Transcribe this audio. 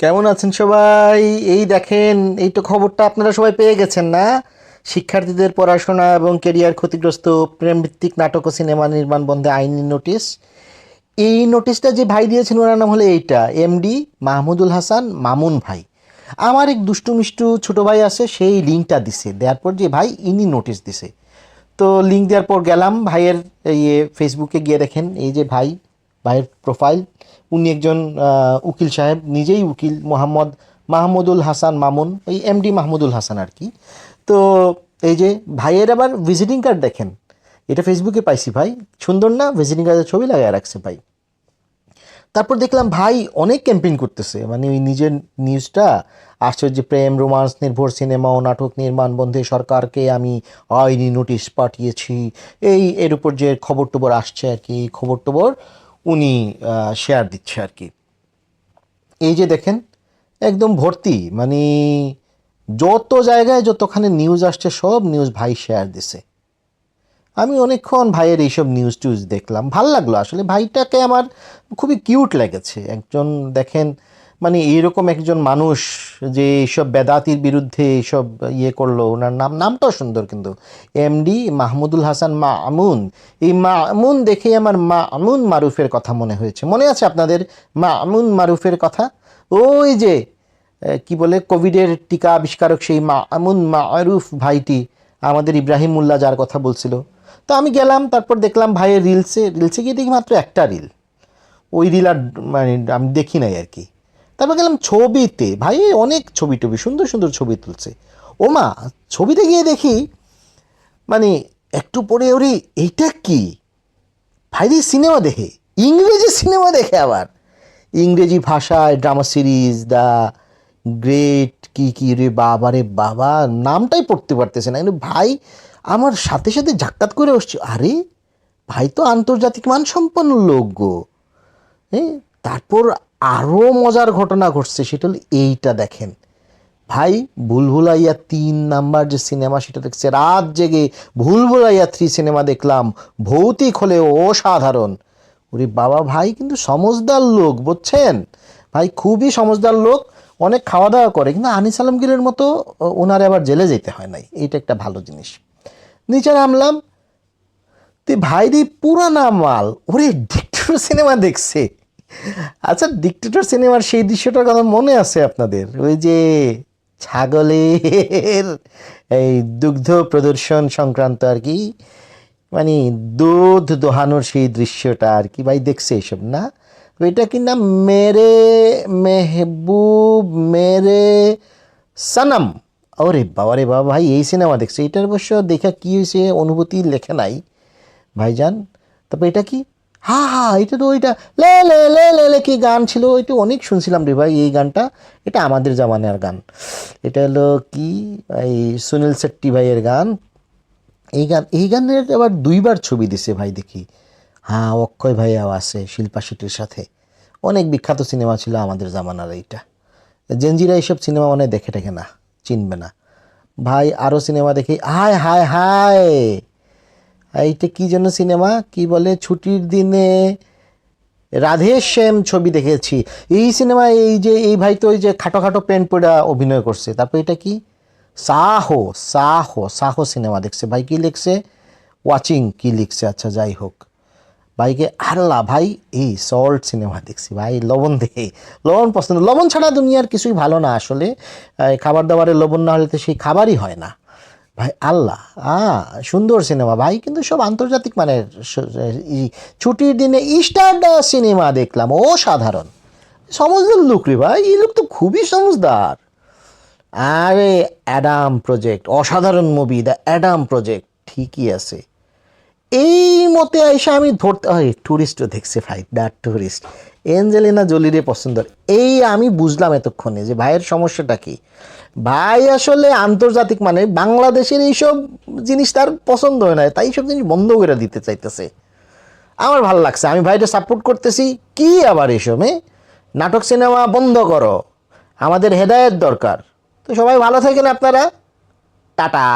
কেমন আছেন সবাই? এই দেখেন, এই তো খবরটা আপনারা সবাই পেয়ে গেছেন না? শিক্ষার্থীদের পড়াশোনা এবং কেরিয়ার ক্ষতিগ্রস্ত, প্রেমভিত্তিক নাটক ও সিনেমা নির্মাণ বন্ধে আইনি নোটিশ। এই নোটিশটা যে ভাই দিয়েছেন ওনার নাম হলো এইটা এমডি মাহমুদুল হাসান মামুন ভাই। আমার এক দুষ্টু মিষ্টু ছোটো ভাই আছে, সেই লিঙ্কটা দিছে, দেওয়ার পর যে ভাই ইনি নোটিশ দিছে। তো লিঙ্ক দেওয়ার পর গেলাম ভাইয়ের ইয়ে ফেসবুকে গিয়ে দেখেন এই যে ভাইয়ের প্রোফাইল। উনি একজন উকিল সাহেব, নিজেই উকিল, মাহমুদুল হাসান মামুন, ওই এমডি মাহমুদুল হাসান আর কি। তো এই যে ভাইয়ের আবার ভিজিটিং কার্ড দেখেন, এটা ফেসবুকে পাইছি ভাই, সুন্দর না? ভিজিটিং কার্ডের ছবি লাগায় রাখছে ভাই। তারপর দেখলাম ভাই অনেক ক্যাম্পেইন করতেছে, মানে ওই নিজের নিউজটা আসছে যে প্রেম রোমান্স নির্ভর সিনেমা ও নাটক নির্মাণ বন্ধে সরকারকে আমি আইনি নোটিশ পাঠিয়েছি। এর উপর যে খবর টবর আসছে আর কি, খবর টবর উনি শেয়ার দিচ্ছে আর কি। এই যে দেখেন, একদম ভর্তি, মানে যত জায়গায় যতখানে নিউজ আসছে সব নিউজ ভাই শেয়ার দিছে। আমি অনেকক্ষণ ভাইয়ের এইসব নিউজ টিউজ দেখলাম, ভাল লাগলো আসলে। ভাইটাকে আমার খুবই কিউট লেগেছে একজন। দেখেন, মানে এইরকম একজন মানুষ যে এইসব বেদাতির বিরুদ্ধে এইসব ইয়ে করলো, ওনার নামটাও সুন্দর কিন্তু, এমডি মাহমুদুল হাসান মামুন। এই মামুন দেখেই আমার মামুন মারুফের কথা মনে হয়েছে। মনে আছে আপনাদের মামুন মারুফের কথা? ওই যে কি বলে, কোভিডের টিকা আবিষ্কারক সেই মামুন মারুফ ভাইটি, আমাদের ইব্রাহিম মোল্লা যার কথা বলছিল। তো আমি গেলাম, তারপর দেখলাম ভাইয়ের রিলসে গিয়ে দেখি মাত্র একটা রিল। ওই রিল আর মানে আমি দেখি নাই আর কি। তারপর গেলাম ছবিতে, ভাই অনেক ছবি টবি, সুন্দর সুন্দর ছবি তুলছে। ও মা, ছবিতে গিয়ে দেখি মানে একটু পরে ওরে এইটা কি, ভাইরে সিনেমা দেখে, ইংরেজি সিনেমা দেখে আবার, ইংরেজি ভাষায় ড্রামা সিরিজ দ্য গ্রেট কি কি রে বাবা, রে বাবা, নামটাই পড়তে পারতেছে না কিন্তু ভাই আমার সাথে সাথে ঝাক্কাত করে আসছে, আরে ভাই তো আন্তর্জাতিক মানসম্পন্ন লোক গো। হ্যাঁ, তারপর আরও মজার ঘটনা ঘটছে, সেটা হলো এইটা দেখেন ভাই। ভুলভুলাইয়া 3 নাম্বার যে সিনেমা সেটা দেখছে, রাত জেগে ভুলভুলাইয়া 3 সিনেমা দেখলাম, ভৌতিক হলেও অসাধারণ। ওরে বাবা, ভাই কিন্তু সমজদার লোক, বুঝছেন? ভাই খুবই সমজদার লোক, অনেক খাওয়া দাওয়া করে, কিন্তু আনিস আলমগীরের মতো ওনারে আবার জেলে যেতে হয় নাই, এইটা একটা ভালো জিনিস। নিচে নামলাম, তো ভাই রে পুরানা মাল, ওরে ডিক্টেটর সিনেমা দেখছে। আচ্ছা, ডিক্টেটর সিনেমার সেই দৃশ্যটার কথা মনে আছে আপনাদের? ওই যে ছাগলের এই দুগ্ধ প্রদর্শন সংক্রান্ত আর কি, মানে দুধ দোহানোর সেই দৃশ্যটা আর কি, ভাই দেখছে এইসব না? ওইটা কি নাম, মেরে মেহবুব মেরে সনম। ওরে বাবা রে বাবা, ভাই এই সিনেমা দেখছে। এটার অবশ্য দেখা কি হয়েছে অনুভূতি লেখে নাই ভাইজান। তারপর এটা কি, হা হা, এটা তো ওইটা লে লে লে লে লে কি গান ছিল, ওইটা অনেক শুনছিলাম রে ভাই এই গানটা। এটা আমাদের জামানার গান। এটা হলো কি, এই সুনীল শেট্টি ভাইয়ের গান। এই গানের আবার 2বার ছবি দিছে ভাই দেখি। হ্যাঁ, অক্ষয় ভাইয়াও আছে শিল্পা শেট্টির সাথে। অনেক বিখ্যাত সিনেমা ছিল আমাদের জামানার এইটা। জেনজিরা এইসব সিনেমা মানে দেখে টেকে না, চিনবে না ভাই। আরও সিনেমা দেখি, হায় হায় হায়, এইটা কি যেন সিনেমা, কি বলে, ছুটির দিনে রাধে শ্যাম ছবি দেখেছি। এই সিনেমায় এই যে এই ভাই তো ওই যে খাটো খাটো প্যান্ট পরে অভিনয় করছে। তারপর এটা কি, সাহো সাহো সাহো সিনেমা দেখছে ভাই। কি লিখছে, ওয়াচিং কি লিখছে, আচ্ছা যাই হোক। ভাইকে আল্লাহ ভাই, এই সল্ট সিনেমা দেখছি ভাই, লবণ দেখে। লবণ পছন্দ, লবণ ছাড়া দুনিয়ার কিছুই ভালো না আসলে। খাবার দাবারে লবণ না হলে তো সেই খাবারই হয় না ভাই। আল্লাহ, সুন্দর সিনেমা ভাই, কিন্তু সব আন্তর্জাতিক মানের। ছুটির দিনে ইস্টার্ড সিনেমা দেখলাম, অসাধারণ। সমজদার লোক রে ভাই, এই লোক তো খুবই সমজদার। আরে অ্যাডাম প্রজেক্ট, অসাধারণ মুভি দ্য অ্যাডাম প্রজেক্ট, ঠিকই আছে। এই মতে আইসা আমি ধরতে হয়, ট্যুরিস্টও দেখছে ভাই, দ্য ট্যুরিস্ট, এঞ্জেলিনা জোলিরে পছন্দ। এই আমি বুঝলাম এতক্ষণে যে ভাইয়ের সমস্যাটা কি। ভাই আসলে আন্তর্জাতিক মানে বাংলাদেশের এইসব জিনিস তার পছন্দ হয় না, তাই সব জিনিস বন্ধ করে দিতে চাইতেছে। আমার ভালো লাগছে, আমি ভাইটা সাপোর্ট করতেছি। কি আবার এসব নাটক সিনেমা বন্ধ করো, আমাদের হেদায়েত দরকার। তো সবাই ভালো থাকেন আপনারা, টাটা।